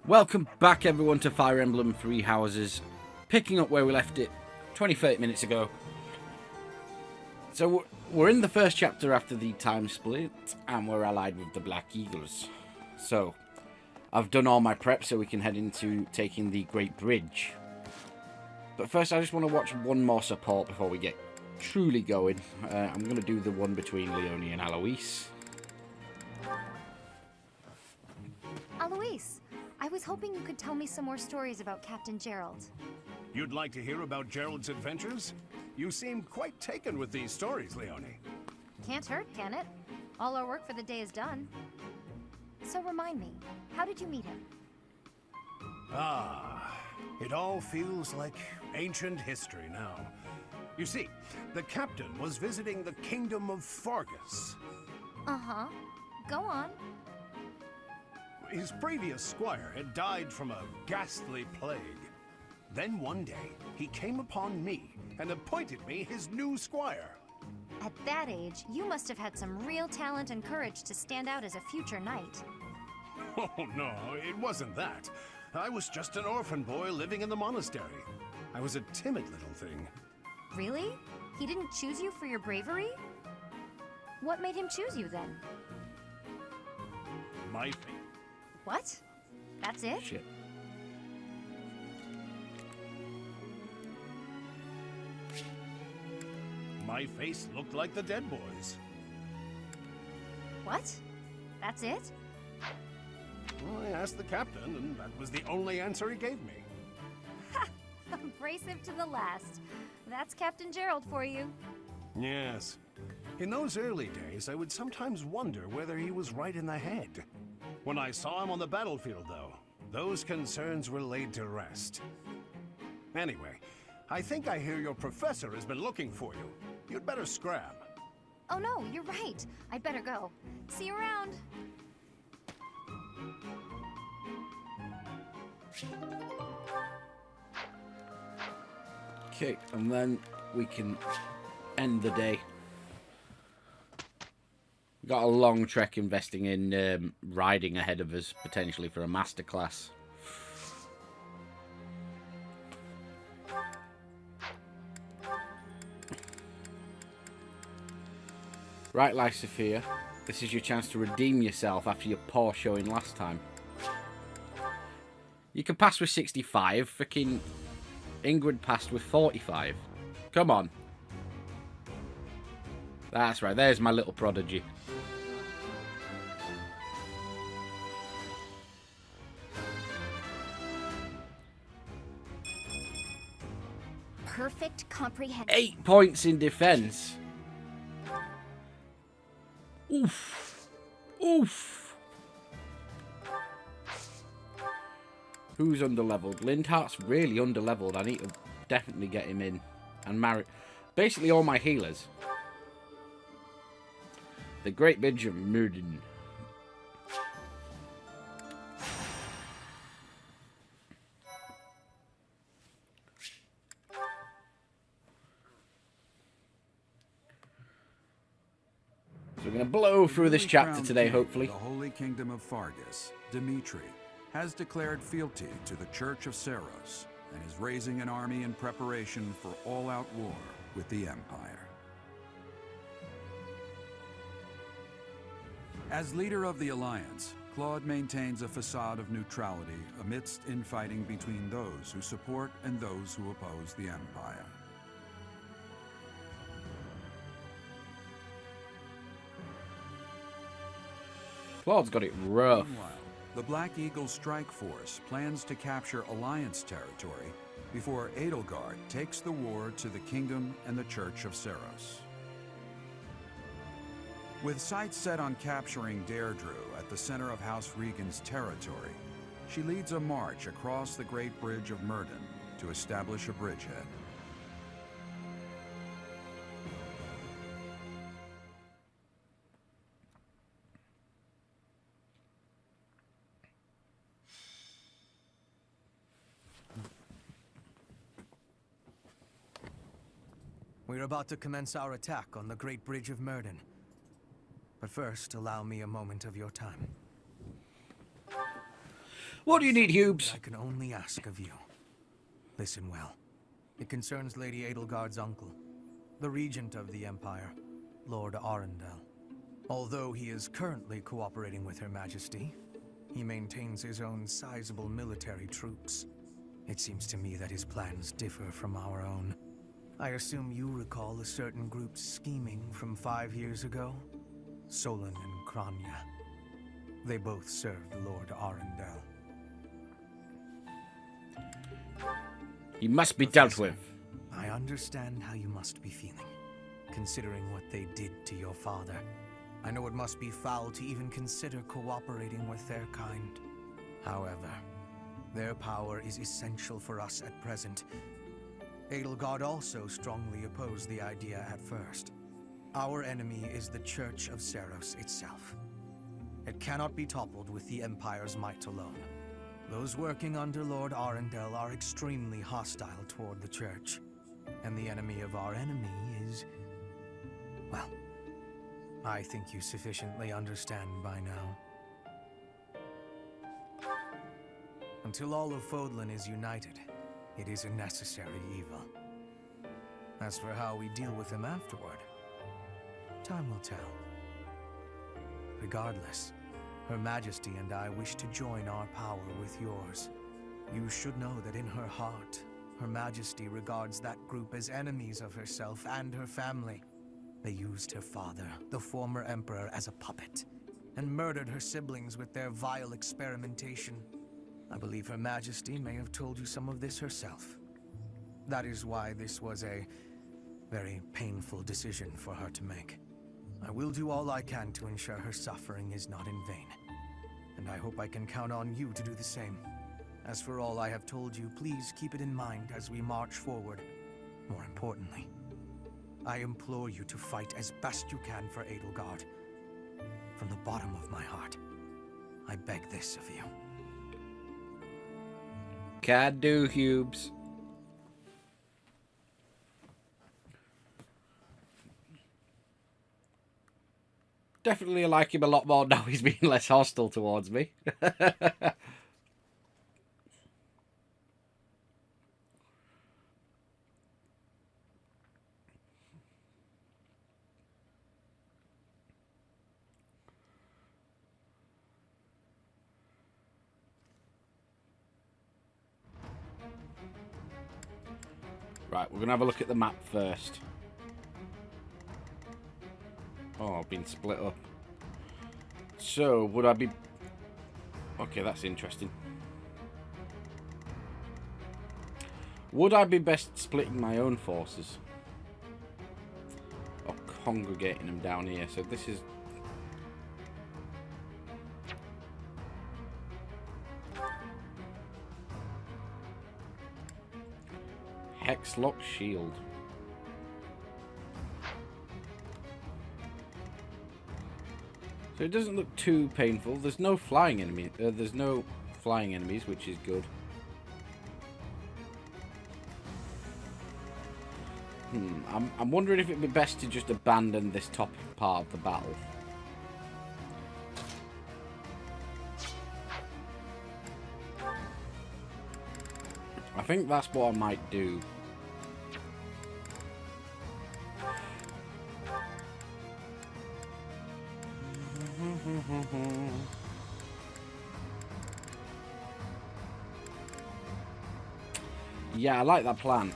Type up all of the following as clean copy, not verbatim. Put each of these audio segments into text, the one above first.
Welcome back everyone to Fire Emblem Three Houses, picking up where we left it 20-30 minutes ago. So we're in the first chapter after the time split, and we're allied with the Black Eagles. So I've done all my prep so we can head into taking the Great Bridge. But first I just want to watch one more support before we get truly going. I'm going to do the one between Leonie and Alois. Alois, I was hoping you could tell me some more stories about Captain Gerald. You'd like to hear about Gerald's adventures? You seem quite taken with these stories, Leonie. Can't hurt, can it? All our work for the day is done. So remind me, how did you meet him? It all feels like ancient history now. You see, the captain was visiting the kingdom of Fargus. Uh-huh. Go on. His previous squire had died from a ghastly plague. Then one day, he came upon me and appointed me his new squire. At that age, you must have had some real talent and courage to stand out as a future knight. Oh no, it wasn't that. I was just an orphan boy living in the monastery. I was a timid little thing. Really? He didn't choose you for your bravery? What made him choose you then? My fate. What? That's it? Shit. My face looked like the dead boys. What? That's it? Well, I asked the captain, and that was the only answer he gave me. Ha! Abrasive to the last. That's Captain Gerald for you. Yes. In those early days, I would sometimes wonder whether he was right in the head. When I saw him on the battlefield, though, those concerns were laid to rest. Anyway, I think I hear your professor has been looking for you. You'd better scrap. Oh no, you're right. I'd better go. See you around. Okay, and then we can end the day. We've got a long trek investing in riding ahead of us, potentially for a masterclass. Right, Lysophia, this is your chance to redeem yourself after your poor showing last time. You can pass with 65, freaking Ingrid passed with 45. Come on. That's right, there's my little prodigy. Perfect comprehension. 8 points in defense. Oof. Oof. Who's underleveled? Lindhart's really underleveled. I need to definitely get him in and marry. Basically all my healers. The Great Bridge of Myrddin. So we're going to blow through this chapter today, hopefully. The Holy Kingdom of Fargus, Dimitri, has declared fealty to the Church of Seros and is raising an army in preparation for all-out war with the Empire. As leader of the Alliance, Claude maintains a facade of neutrality amidst infighting between those who support and those who oppose the Empire. Claude's got it rough. Meanwhile, the Black Eagle Strike Force plans to capture Alliance territory before Edelgard takes the war to the Kingdom and the Church of Seros. With sights set on capturing Deirdre at the center of House Regan's territory, she leads a march across the Great Bridge of Myrddin to establish a bridgehead. We're about to commence our attack on the Great Bridge of Myrddin. But first, allow me a moment of your time. What do you need, that Hubes? I can only ask of you. Listen well. It concerns Lady Edelgard's uncle, the regent of the Empire, Lord Arundel. Although he is currently cooperating with Her Majesty, he maintains his own sizable military troops. It seems to me that his plans differ from our own. I assume you recall a certain group's scheming from 5 years ago? Solon and Kranya. They both served Lord Arundel. He must be dealt with. I understand how you must be feeling, considering what they did to your father. I know it must be foul to even consider cooperating with their kind. However, their power is essential for us at present. Edelgard also strongly opposed the idea at first. Our enemy is the Church of Seros itself. It cannot be toppled with the Empire's might alone. Those working under Lord Arundel are extremely hostile toward the Church. And the enemy of our enemy is... well, I think you sufficiently understand by now. Until all of Fodlan is united, it is a necessary evil. As for how we deal with him afterward, time will tell. Regardless, Her Majesty and I wish to join our power with yours. You should know that in her heart, Her Majesty regards that group as enemies of herself and her family. They used her father, the former emperor, as a puppet, and murdered her siblings with their vile experimentation. I believe Her Majesty may have told you some of this herself. That is why this was a very painful decision for her to make. I will do all I can to ensure her suffering is not in vain. And I hope I can count on you to do the same. As for all I have told you, please keep it in mind as we march forward. More importantly, I implore you to fight as best you can for Edelgard. From the bottom of my heart, I beg this of you. Can do, Hubes. Definitely like him a lot more now he's being less hostile towards me. Right, we're going to have a look at the map first. Oh, I've been split up. So, would I be... okay, that's interesting. Would I be best splitting my own forces? Or congregating them down here? So this is... Hexlock Shield. So it doesn't look too painful. There's no flying enemy. There's no flying enemies, which is good. I'm wondering if it'd be best to just abandon this top part of the battle. I think that's what I might do. Yeah, I like that plan.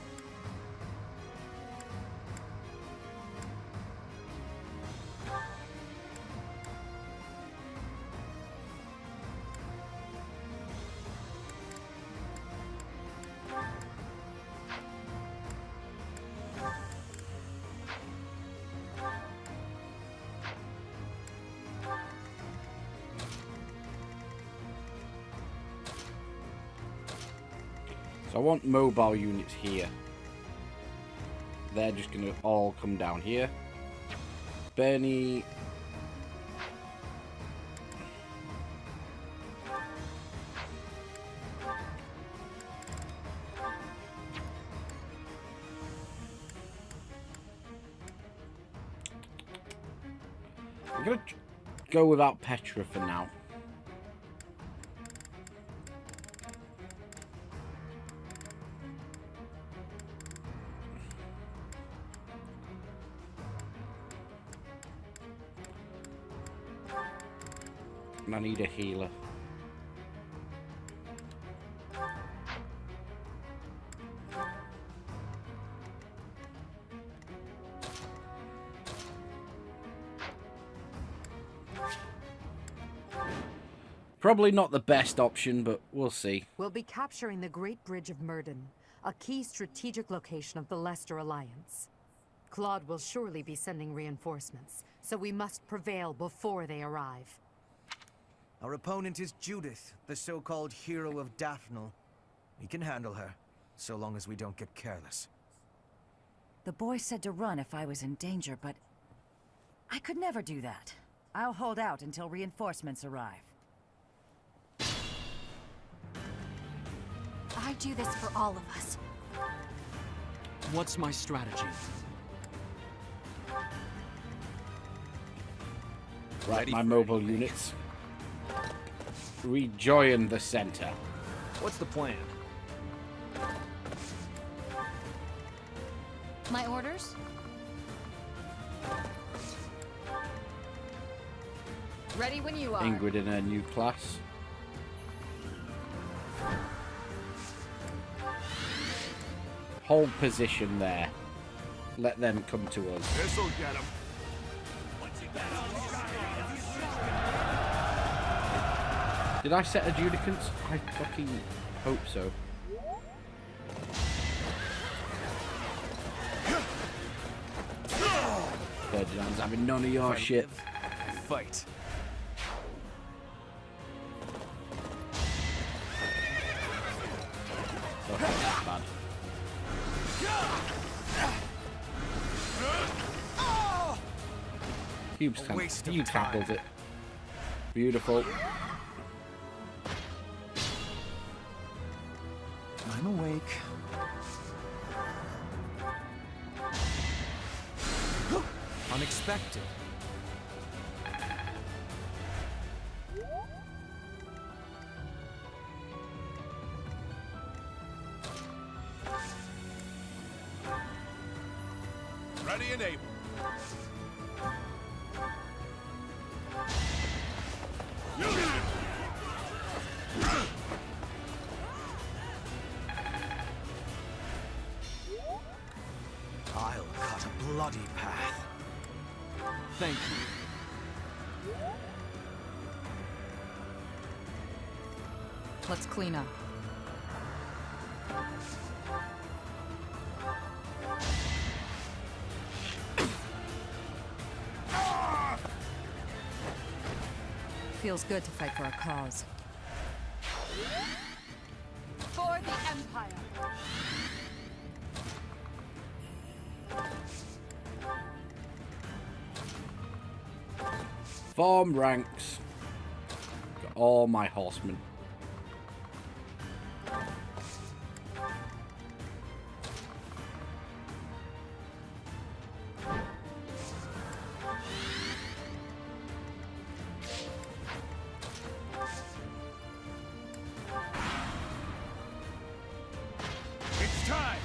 So I want mobile units here. They're just going to all come down here. Bernie... I'm going to go without Petra for now. And I need a healer. Probably not the best option, but we'll see. We'll be capturing the Great Bridge of Myrddin, a key strategic location of the Leicester Alliance. Claude will surely be sending reinforcements, so we must prevail before they arrive. Our opponent is Judith, the so-called hero of Daphnel. We can handle her, so long as we don't get careless. The boy said to run if I was in danger, but I could never do that. I'll hold out until reinforcements arrive. I do this for all of us. What's my strategy? Right, my mobile units. Rejoin the center. What's the plan? My orders? Ready when you are. Ingrid in her new class. Hold position there. Let them come to us. This'll get him. Did I set adjudicants? I fucking hope so. Ferdinand's having none of your shit. Fight. Okay, that's bad. You tackled it. Beautiful. I'm awake. Unexpected. Ready and able. I'll cut a bloody path. Thank you. Let's clean up. Feels good to fight for a cause. For the Empire! Form ranks. Got all my horsemen. It's time.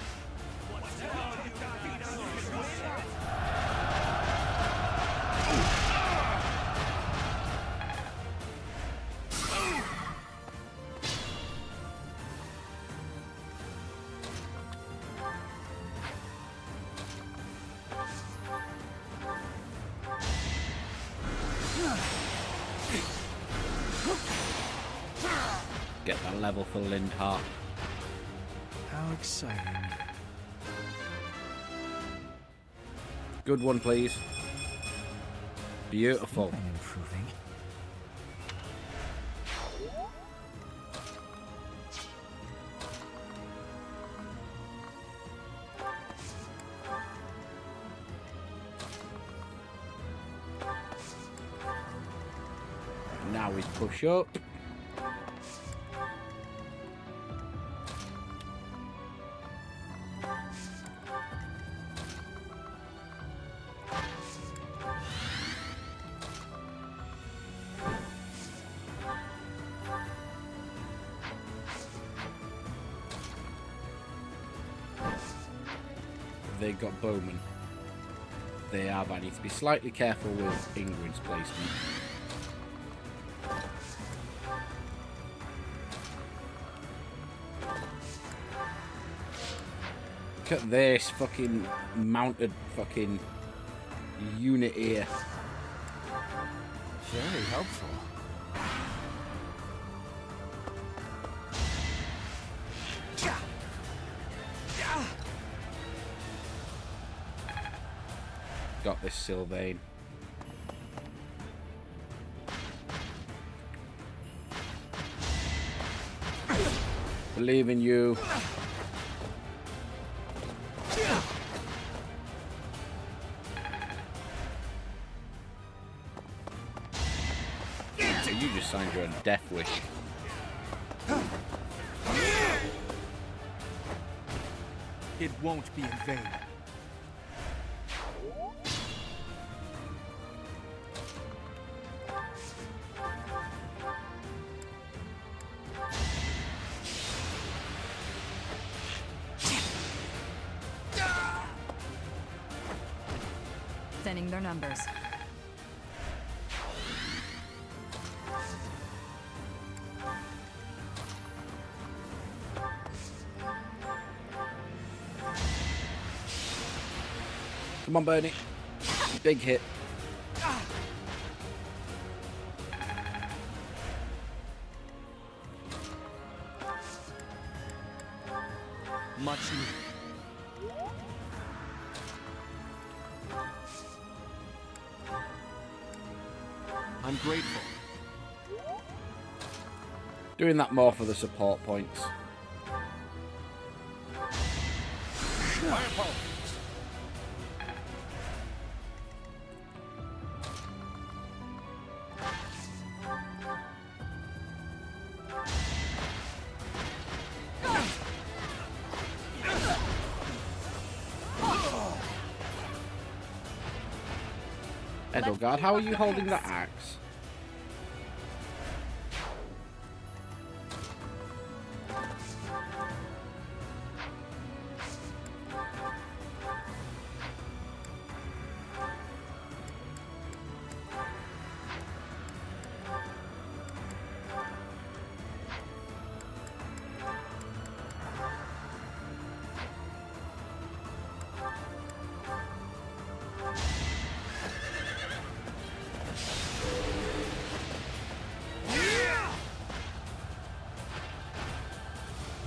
Get that level for Lindhart. How exciting. Good one, please. Beautiful. I'm improving. Now we push up. They got bowmen. They have. I need to be slightly careful with Ingrid's placement. Look at this fucking mounted fucking unit here. Very helpful. Got this, Sylvain. Believe in you. So you just signed your death wish. It won't be in vain. Thinning their numbers. Come on, Bernie. Big hit. Much needed. I'm grateful. Doing that more for the support points. Fireball. Edelgard, how are you holding that axe?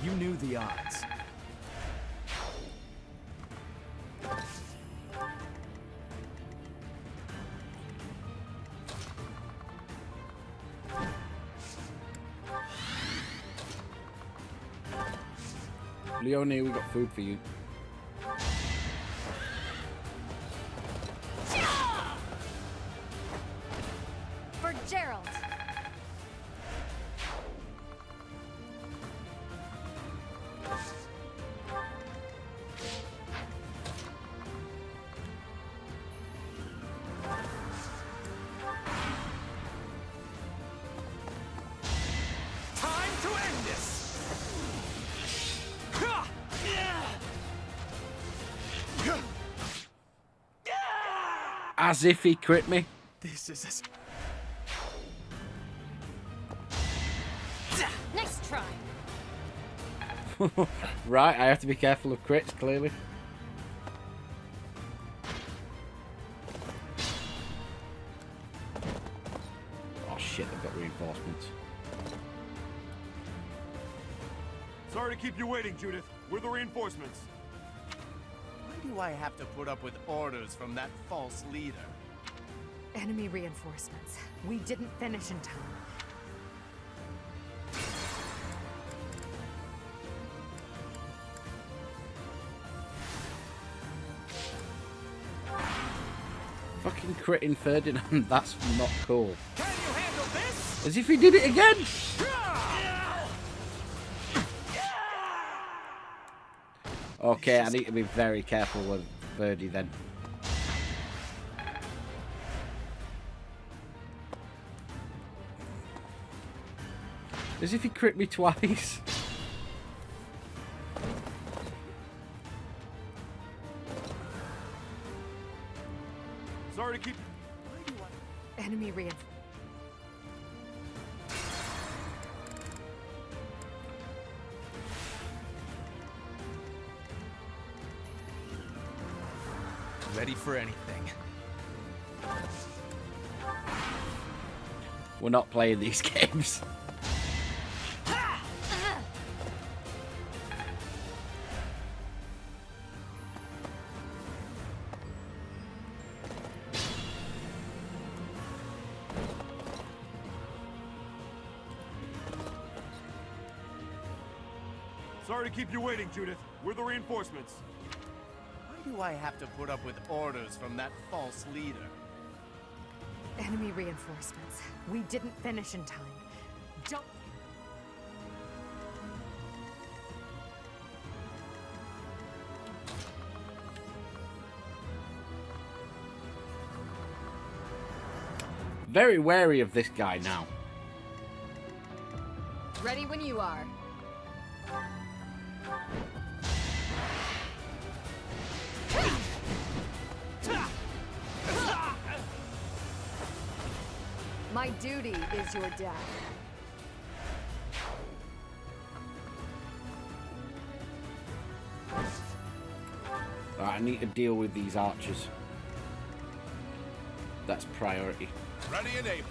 You knew the odds. Leonie, we got food for you. For Gerald. Time to end this! As if he crit me. This is Nice try. Right, I have to be careful of crits, clearly. Oh shit, they've got reinforcements. Sorry to keep you waiting, Judith. We're the reinforcements. Why do I have to put up with orders from that false leader? Enemy reinforcements. We didn't finish in time. Fucking critting Ferdinand, that's not cool. Can you handle this? As if he did it again! Okay, I need to be very careful with Verdi then. As if he crit me twice. Sorry to keep... Enemy reinforcements. Ready for anything. We're not playing these games. Sorry to keep you waiting, Judith. We're the reinforcements. Why do I have to put up with orders from that false leader? Enemy reinforcements. We didn't finish in time. Don't... Very wary of this guy now. Ready when you are. My duty is your death. Alright, I need to deal with these archers. That's priority. Ready and able.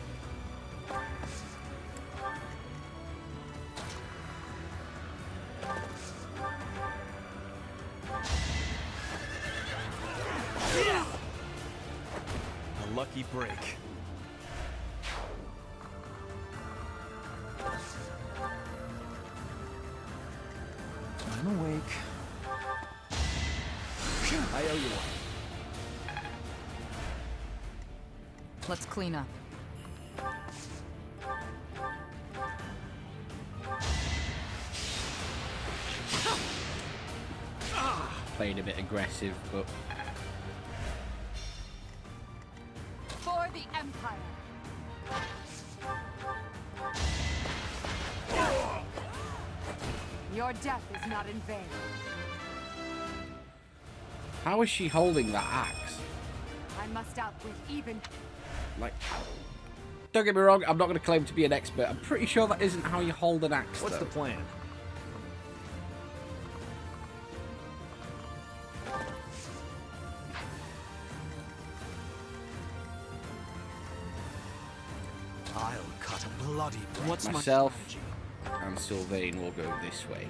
A lucky break. I'm awake. I owe you one. Let's clean up. Playing a bit aggressive, but For the Empire! Your death is not in vain. how is she holding that axe? I must outwit even... Like, don't get me wrong, I'm not going to claim to be an expert. I'm pretty sure that isn't how you hold an axe, What's though. the plan? I'll cut a bloody break. What's Myself my strategy? and Sylvain will go this way.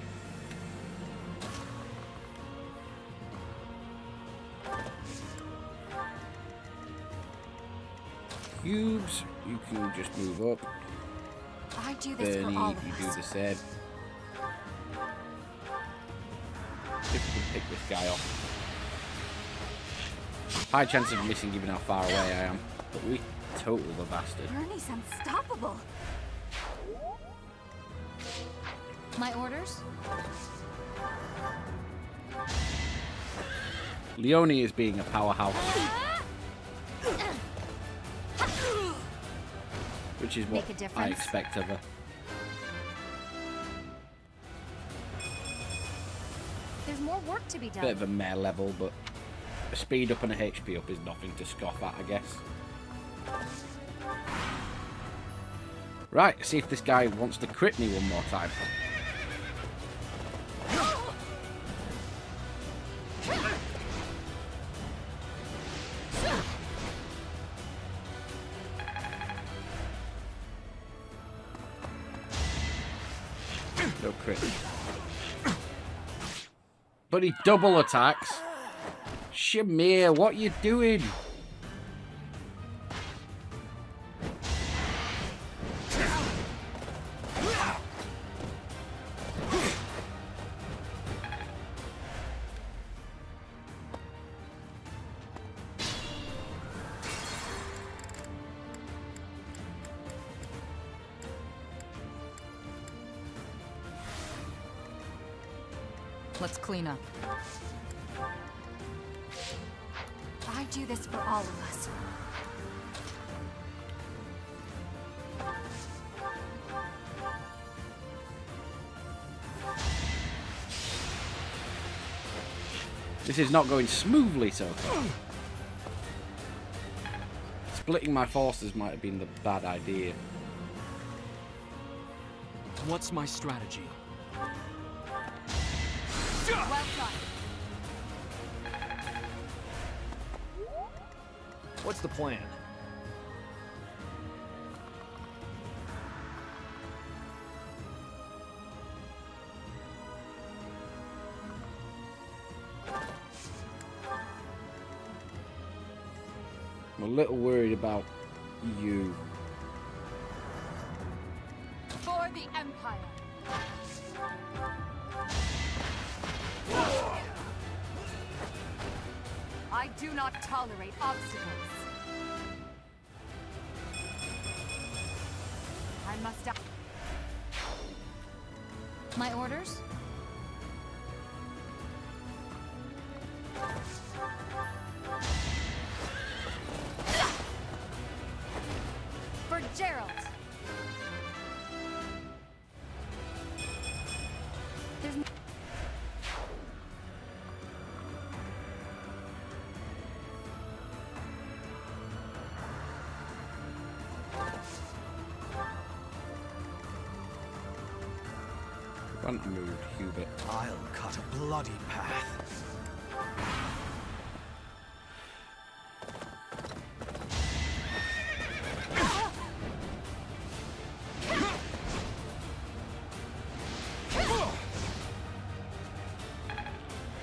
Cubes, you can just move up. I do this Bernie, for all you of do us. the same. See if we can pick this guy off. High chance of missing given how far away I am, but we total the bastard. Bernie's unstoppable. My orders? Leone is being a powerhouse, which is what Make a I difference. expect of her. There's more work to be done. Bit of a meh level, but a speed up and a HP up is nothing to scoff at, I guess. Right, see if this guy wants to crit me one more time. No crit. But he double attacks. Shamir, what you doing? Let's clean up. I do this for all of us. This is not going smoothly so far. Splitting my forces might have been the bad idea. What's my strategy? Well done. What's the plan? I'm a little worried about you. For the Empire! I do not tolerate obstacles. I must act. My orders? For Gerald! There's no... Front move, Hubert. I'll cut a bloody path.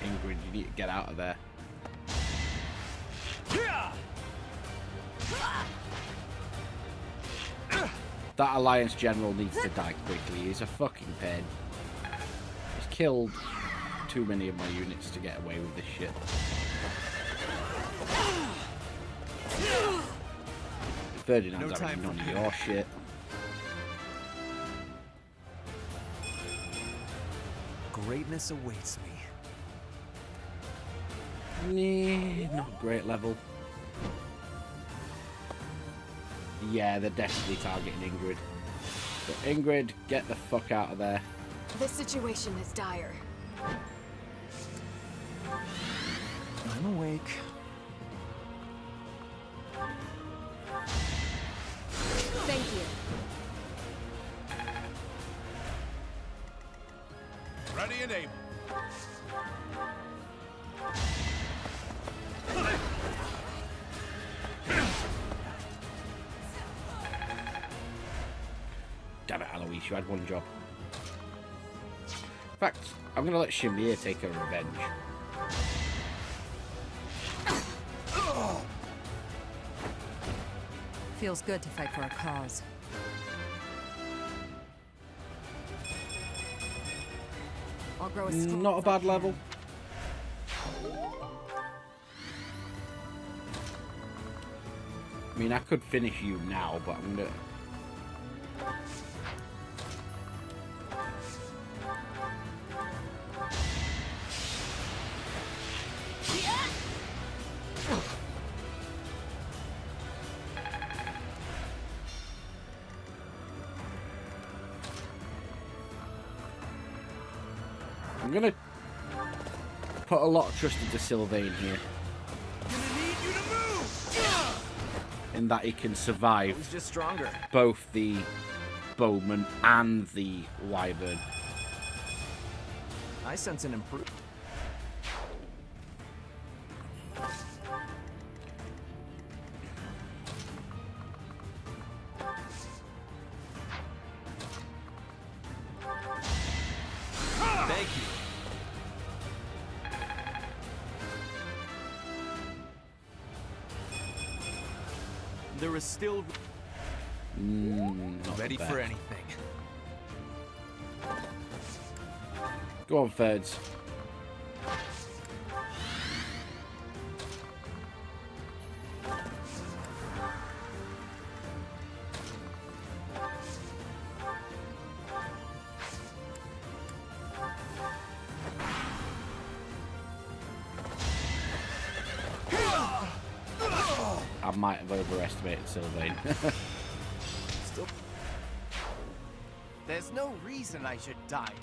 Ingrid, you need to get out of there. That Alliance General needs to die quickly. He's a fucking pain. He's killed too many of my units to get away with this shit. Ferdinand's having none of your shit. Greatness awaits me. Nah, not great level. Yeah, they're definitely targeting Ingrid. But Ingrid, get the fuck out of there. The situation is dire. I'm awake. Thank you. Ready and able. Damn it, Eloise, you had one job. In fact, I'm gonna let Shamir take her revenge. Feels good to fight for a cause. I'll grow a strong... Not a bad level. I mean, I could finish you now, but I'm gonna... I'm gonna put a lot of trust into Sylvain here. In that he can survive He's just stronger. both the bowman and the wyvern. I sense an improvement. Thank you. There is still Not ready bad. for anything. Go on, Ferds. I might have overestimated Sylvain. Still. There's no reason I should die.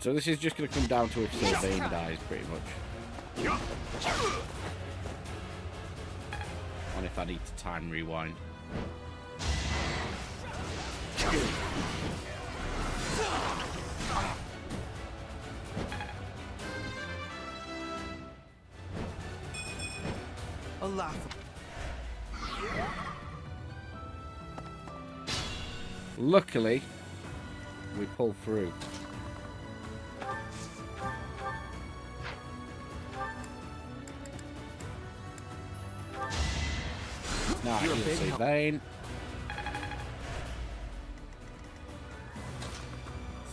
So this is just going to come down to if Sylvain dies, pretty much. And if I need to time rewind. A laugh. Luckily, we pull through. Now You're a he'll big say help. Sylvain.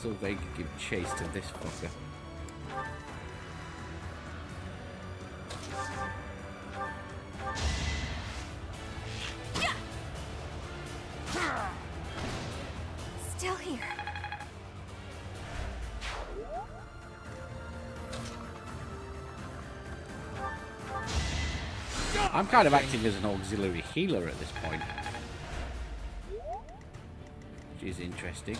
Sylvain could give chase to this fucker. Still here. I'm kind of acting as an auxiliary healer at this point, which is interesting.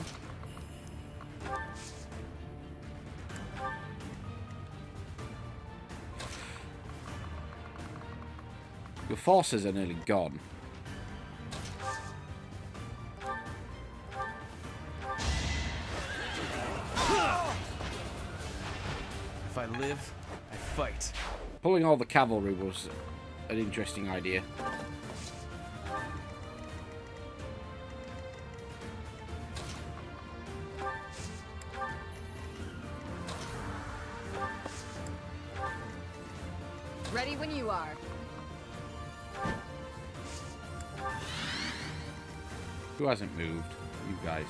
Your forces are nearly gone. If I live, I fight. Pulling all the cavalry was an interesting idea. Ready when you are. Who hasn't moved? You guys.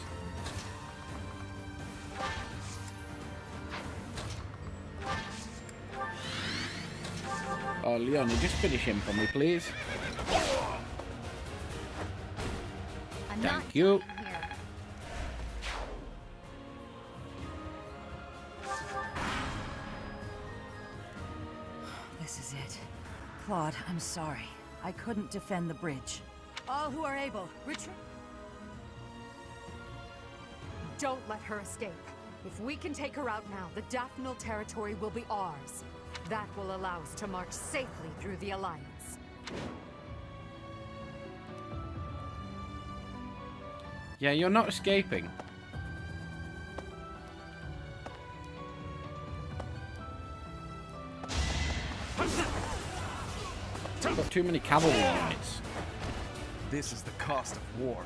Oh, Leonie, just finish him for me, please. I'm Thank not you. dying here. This is it. Claude, I'm sorry. I couldn't defend the bridge. All who are able, retreat. Don't let her escape. If we can take her out now, the Daphnal territory will be ours. That will allow us to march safely through the Alliance. Yeah, you're not escaping. You've got too many cavalry units. This is the cost of war.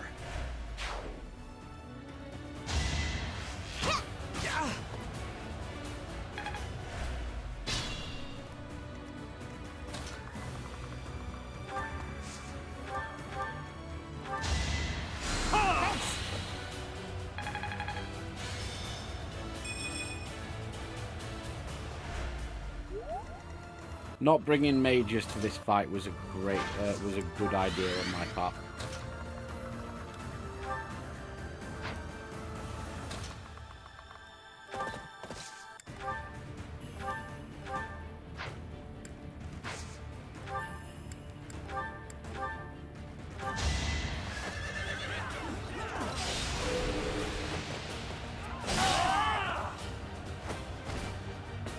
Not bringing mages to this fight was a good idea on my part.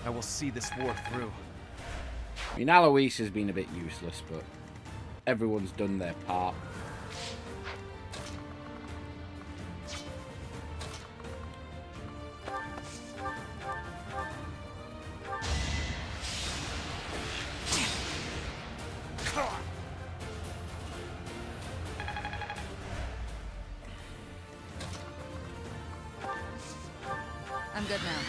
I will see this war through. I mean, Alois has been a bit useless, but everyone's done their part. I'm good now.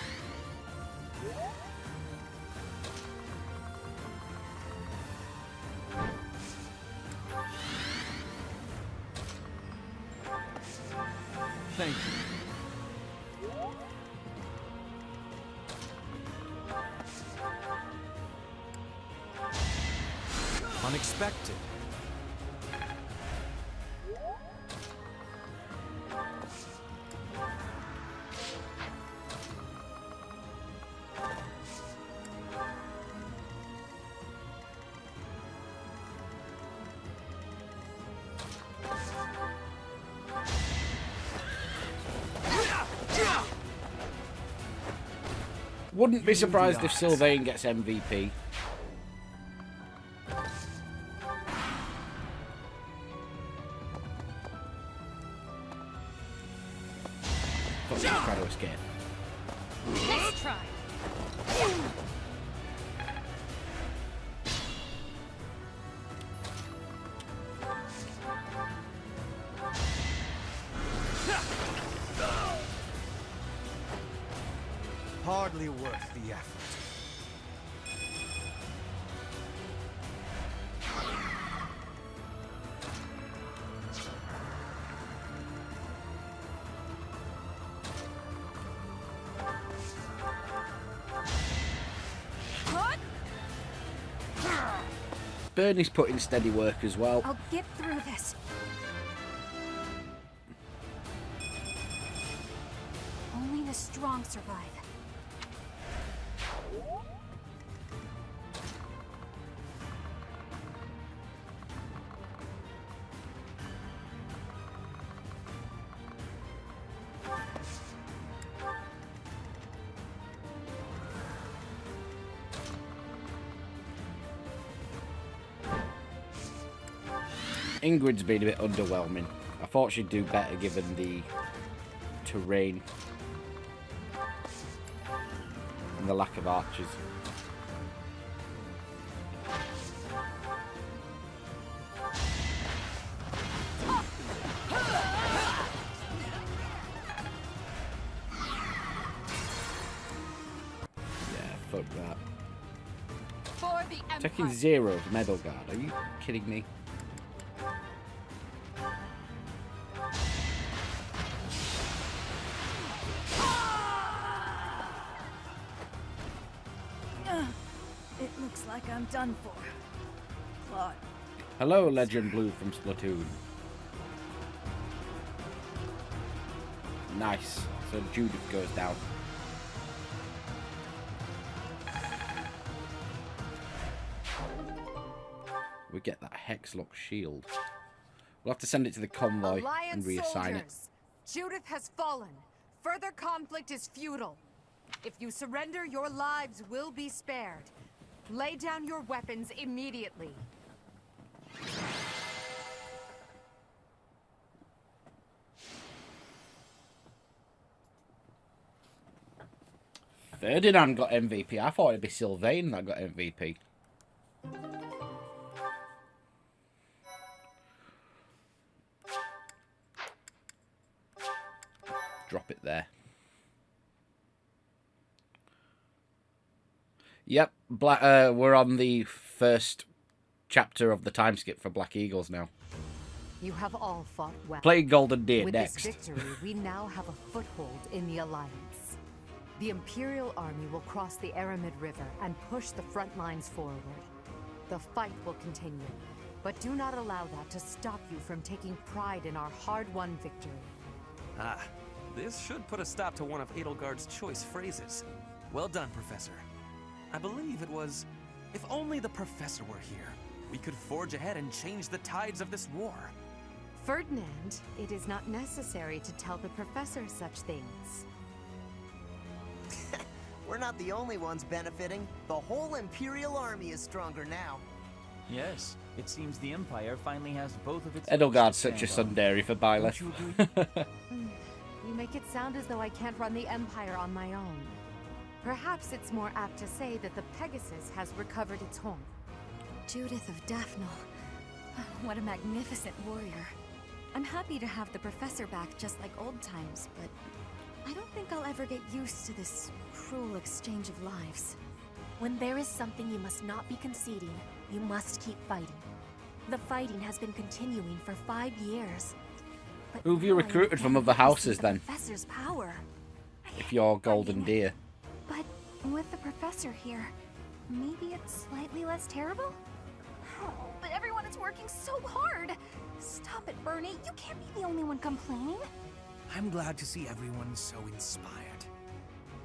Thank you. Unexpected. Wouldn't be surprised if Sylvain gets MVP. Hardly worth the effort. Bernie's put in steady work as well. I'll get through this. Only the strong survive. Ingrid's been a bit underwhelming. I thought she'd do better given the terrain and the lack of archers. Yeah, fuck that. For the Taking 0 of Medal Guard, are you kidding me? It looks like I'm done for. Claude. Hello, Legend Blue from Splatoon. Nice. So Judith goes down. We get that Hexlock shield. We'll have to send it to the convoy and Alliance reassign it. soldiers, Judith has fallen. Further conflict is futile. If you surrender, your lives will be spared. Lay down your weapons immediately. Ferdinand got MVP. I thought it'd be Sylvain that got MVP. Drop it there. Yep, we're on the first chapter of the time skip for Black Eagles now. You have all fought well. Play Golden Deer With next. this victory, we now have a foothold in the Alliance. The Imperial Army will cross the Aramid River and push the front lines forward. The fight will continue, but do not allow that to stop you from taking pride in our hard-won victory. Ah, this should put a stop to one of Edelgard's choice phrases. Well done, Professor. I believe it was, if only the Professor were here, we could forge ahead and change the tides of this war. Ferdinand, it is not necessary to tell the Professor such things. We're not the only ones benefiting. The whole Imperial Army is stronger now. Yes, it seems the Empire finally has both of its... Edelgard's such a sundairy for Byleth. You make it sound as though I can't run the Empire on my own. Perhaps it's more apt to say that the Pegasus has recovered its home. Judith of Daphne. What a magnificent warrior. I'm happy to have the Professor back just like old times, but I don't think I'll ever get used to this cruel exchange of lives. When there is something you must not be conceding, you must keep fighting. The fighting has been continuing for 5 years. But Who have you recruited from other houses then? Professor's power. If you're Golden Deer. But with the Professor here, maybe it's slightly less terrible? Oh, but everyone is working so hard! Stop it, Bernie. You can't be the only one complaining. I'm glad to see everyone so inspired.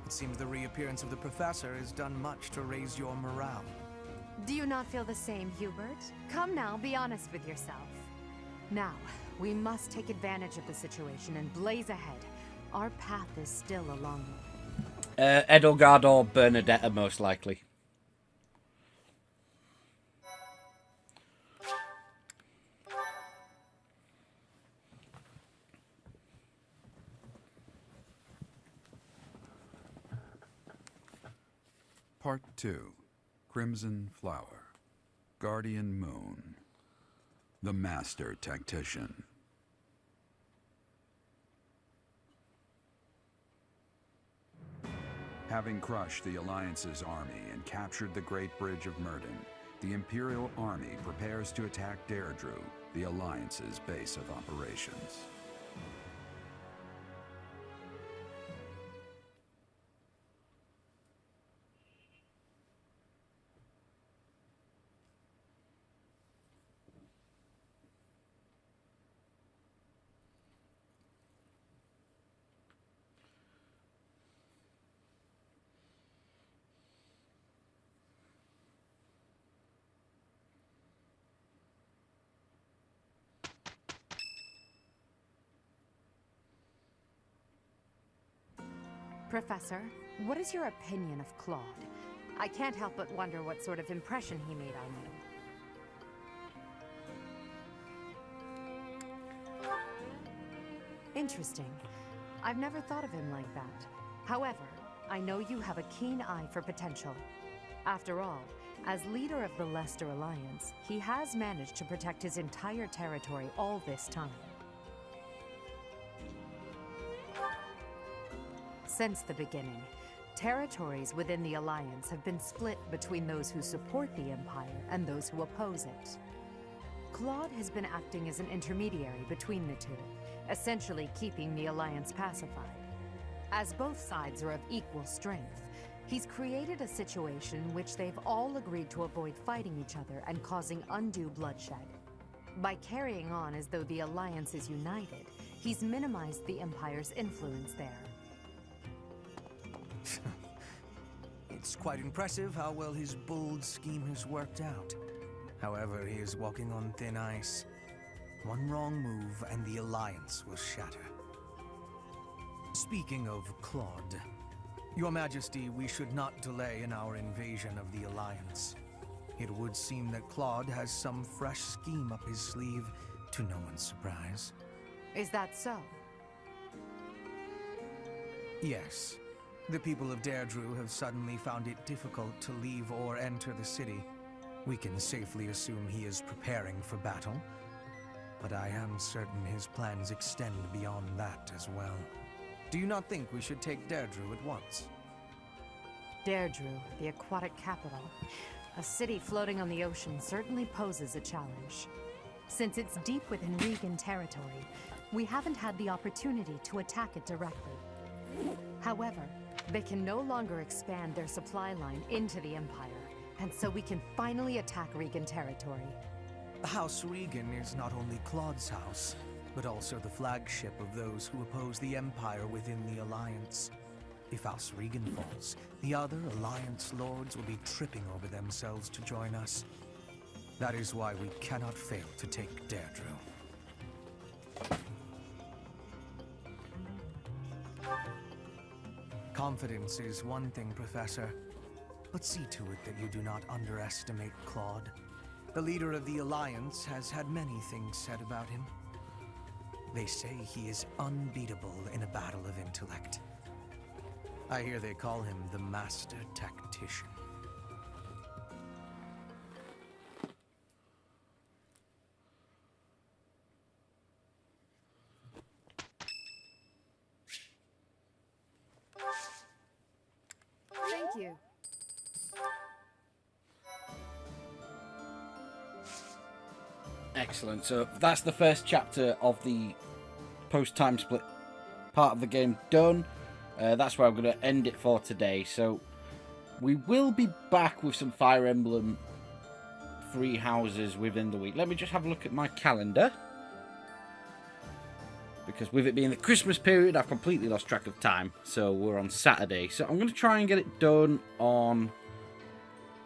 It seems the reappearance of the Professor has done much to raise your morale. Do you not feel the same, Hubert? Come now, be honest with yourself. Now, we must take advantage of the situation and blaze ahead. Our path is still a long one. Edelgard or Bernadetta, most likely. Part 2. Crimson Flower. Guardian Moon. The Master Tactician. Having crushed the Alliance's army and captured the Great Bridge of Myrddin, the Imperial Army prepares to attack Deirdre, the Alliance's base of operations. Professor, what is your opinion of Claude? I can't help but wonder what sort of impression he made on you. Interesting. I've never thought of him like that. However, I know you have a keen eye for potential. After all, as leader of the Leicester Alliance, he has managed to protect his entire territory all this time. Since the beginning, territories within the Alliance have been split between those who support the Empire and those who oppose it. Claude has been acting as an intermediary between the two, essentially keeping the Alliance pacified. As both sides are of equal strength, he's created a situation in which they've all agreed to avoid fighting each other and causing undue bloodshed. By carrying on as though the Alliance is united, he's minimized the Empire's influence there. It's quite impressive how well his bold scheme has worked out. However, he is walking on thin ice. One wrong move and the Alliance will shatter. Speaking of Claude, Your Majesty, we should not delay in our invasion of the Alliance. It would seem that Claude has some fresh scheme up his sleeve, to no one's surprise. Is that so? Yes. The people of Deirdre have suddenly found it difficult to leave or enter the city. We can safely assume he is preparing for battle, but I am certain his plans extend beyond that as well. Do you not think we should take Deirdre at once? Deirdre, the aquatic capital. A city floating on the ocean certainly poses a challenge. Since it's deep within Regan territory, we haven't had the opportunity to attack it directly. However, they can no longer expand their supply line into the Empire, and so we can finally attack Regan territory. House Regan is not only Claude's house, but also the flagship of those who oppose the Empire within the Alliance. If House Regan falls, the other Alliance lords will be tripping over themselves to join us. That is why we cannot fail to take Deirdre. Confidence is one thing, Professor, but see to it that you do not underestimate Claude. The leader of the Alliance has had many things said about him. They say he is unbeatable in a battle of intellect. I hear they call him the Master Tactician. Thank you. Excellent. So that's the first chapter of the post-time split part of the game done. That's where I'm going to end it for today. So we will be back with some Fire Emblem free houses within the week. Let me just have a look at my calendar, because with it being the Christmas period, I've completely lost track of time. So we're on Saturday. So I'm going to try and get it done on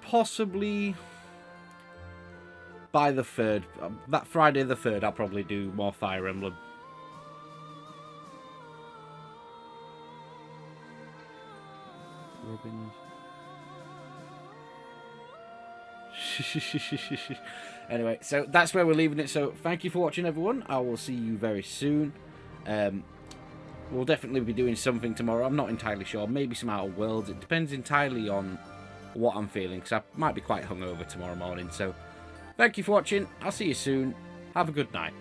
possibly by the 3rd. That Friday the 3rd, I'll probably do more Fire Emblem. Robins. Anyway, so that's where we're leaving it. So thank you for watching, everyone. I will see you very soon. We'll definitely be doing something tomorrow. I'm not entirely sure. Maybe some Outer Worlds. It depends entirely on what I'm feeling, because I might be quite hungover tomorrow morning. So thank you for watching. I'll see you soon. Have a good night.